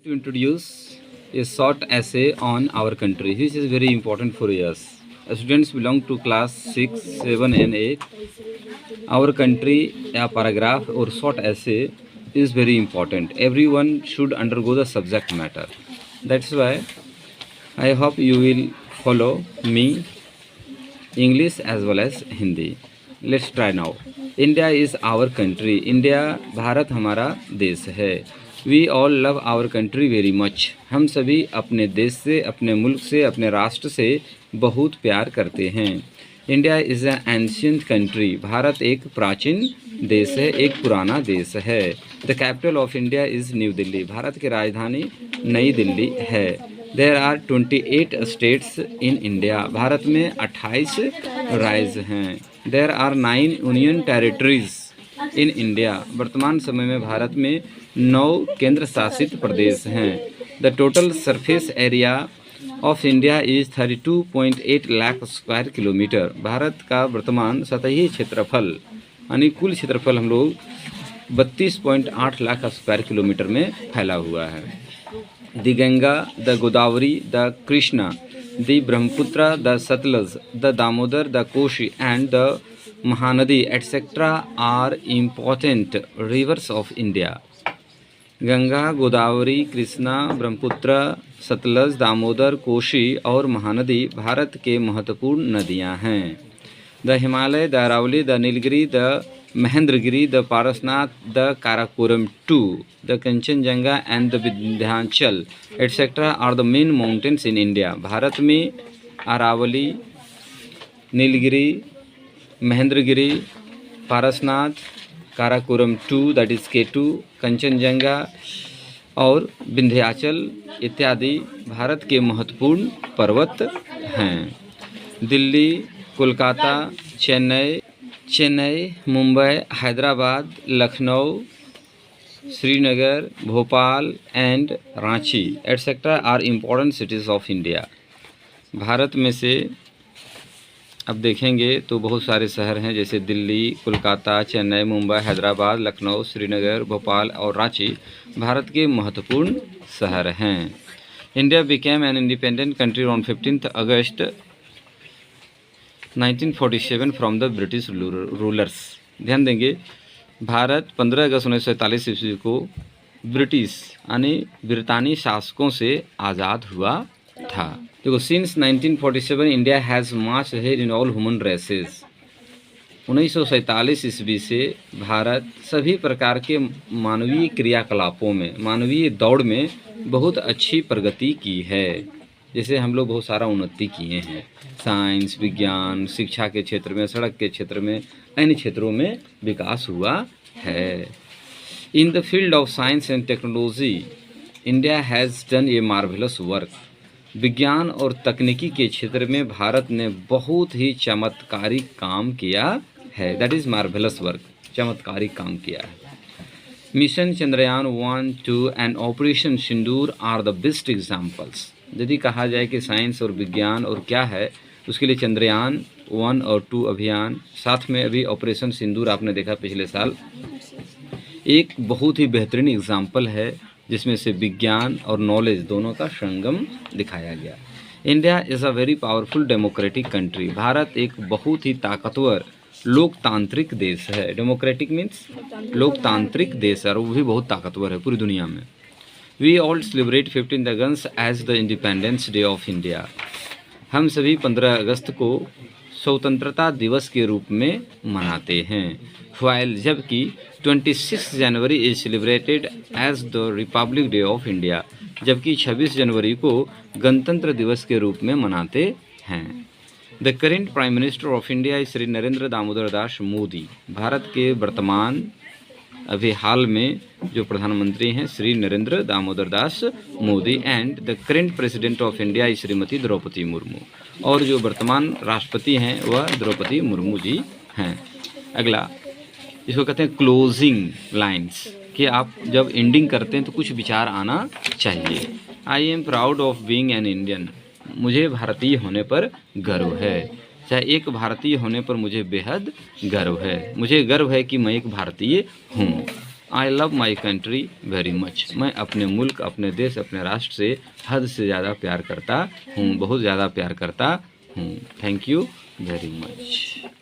To introduce a short essay on our country, which is very important for us. Students belong to class 6, 7 and 8. Our country, a paragraph or short essay is very important. Everyone should undergo the subject matter. That's why I hope you will follow me English as well as Hindi. Let's try now. India is our country. India Bharat हमारा देश है. We all love our country very much. हम सभी अपने देश से, अपने मुल्क से, अपने राष्ट्र से बहुत प्यार करते हैं. India is an ancient country. Bharat एक प्राचीन देश है, एक पुराना देश है. The capital of India is New Delhi. Bharat की राजधानी नई दिल्ली है. There are 28 states in India. Bharat में 28 राज्य हैं. There are 9 union territories in India. वर्तमान समय में भारत में 9 केंद्र शासित प्रदेश हैं. The total surface area of India is 32.8 lakh square kilometre. Bharat का वर्तमान सतही क्षेत्रफल यानी कुल क्षेत्रफल हम लोग 32.8 लाख स्क्वायर किलोमीटर में फैला हुआ है. The Ganga, the Godavari, the Krishna, the Brahmaputra, the Sutlej, the Damodar, the Koshi and the Mahanadi etcetera are important rivers of India. Ganga, Godavari, Krishna, Brahmaputra, Sutlej, Damodar, Koshi और महानदी भारत के महत्वपूर्ण नदियां हैं. The Himalaya, the Aravalli, the Nilgiri, the Mahendragiri, the Parasnath, the Karakoram two, the Kanchenjunga and the Vindhyachal etcetera are the main mountains in India. Bharat में Aravalli, Nilgiri, Mahendragiri, Parasnath, Karakoram two that is K2, Kanchenjunga और विंध्याचल इत्यादि भारत के महत्वपूर्ण पर्वत हैं. Delhi, Kolkata, Chennai, Mumbai, Hyderabad, Lucknow, Srinagar, Bhopal and Ranchi etcetera are important cities of India. Bharat में से अब देखेंगे तो बहुत सारे शहर हैं जैसे दिल्ली, कोलकाता, चेन्नई, मुंबई, हैदराबाद, लखनऊ, श्रीनगर, भोपाल और रांची भारत के महत्वपूर्ण शहर हैं. India became an independent country on 15 August 1947 from the British rulers. ध्यान देंगे, भारत 15 अगस्त 1947 ईस्वी को ब्रिटिश यानी ब्रितानी शासकों से आज़ाद हुआ था. देखो, since 1947 India has march ahead in all human races. 1947 ईस्वी से भारत सभी प्रकार के मानवीय क्रियाकलापों में, मानवीय दौड़ में बहुत अच्छी प्रगति की है. जैसे हम लोग बहुत सारा उन्नति किए हैं, साइंस, विज्ञान, शिक्षा के क्षेत्र में, सड़क के क्षेत्र में, अन्य क्षेत्रों में विकास हुआ है. In the field of science and technology India has done a marvellous work. विज्ञान और तकनीकी के क्षेत्र में भारत ने बहुत ही चमत्कारिक काम किया है. दैट इज़ मार्वेलस वर्क, चमत्कारिक काम किया है. Mission Chandrayaan 1, 2 and operation Sindoor are the best examples. यदि कहा जाए कि साइंस और विज्ञान और क्या है, उसके लिए चंद्रयान 1 और 2 अभियान, साथ में अभी ऑपरेशन सिंदूर आपने देखा पिछले साल, एक बहुत ही बेहतरीन एग्जाम्पल है जिसमें से विज्ञान और नॉलेज दोनों का संगम दिखाया गया. India is a very powerful democratic country. Bharat एक बहुत ही ताकतवर लोकतांत्रिक देश है. डेमोक्रेटिक मीन्स लोकतांत्रिक देश है और वो भी बहुत ताकतवर है पूरी दुनिया में. We all celebrate 15 August as the independence day of India. हम सभी 15 अगस्त को स्वतंत्रता दिवस के रूप में मनाते हैं. वाइल जबकि 26 January is celebrated as the republic day of India. जबकि 26 जनवरी को गणतंत्र दिवस के रूप में मनाते हैं. The current prime minister of India Shri Narendra Damodar Das Modi. Bharat के वर्तमान अभी हाल में जो प्रधानमंत्री हैं Shri Narendra Damodar Das Modi. And the current president of India Shrimati Droupadi Murmu. और जो वर्तमान राष्ट्रपति हैं वह द्रौपदी मुर्मू जी हैं. अगला, इसको कहते हैं क्लोजिंग लाइंस, कि आप जब एंडिंग करते हैं तो कुछ विचार आना चाहिए. I am proud of being an Indian. मुझे भारतीय होने पर गर्व है. चाहे एक भारतीय होने पर मुझे बेहद गर्व है. मुझे गर्व है कि मैं एक भारतीय हूँ. I love my country very much. मैं अपने मुल्क, अपने देश, अपने राष्ट्र से हद से ज़्यादा प्यार करता हूँ, बहुत ज़्यादा प्यार करता हूँ। Thank you very much.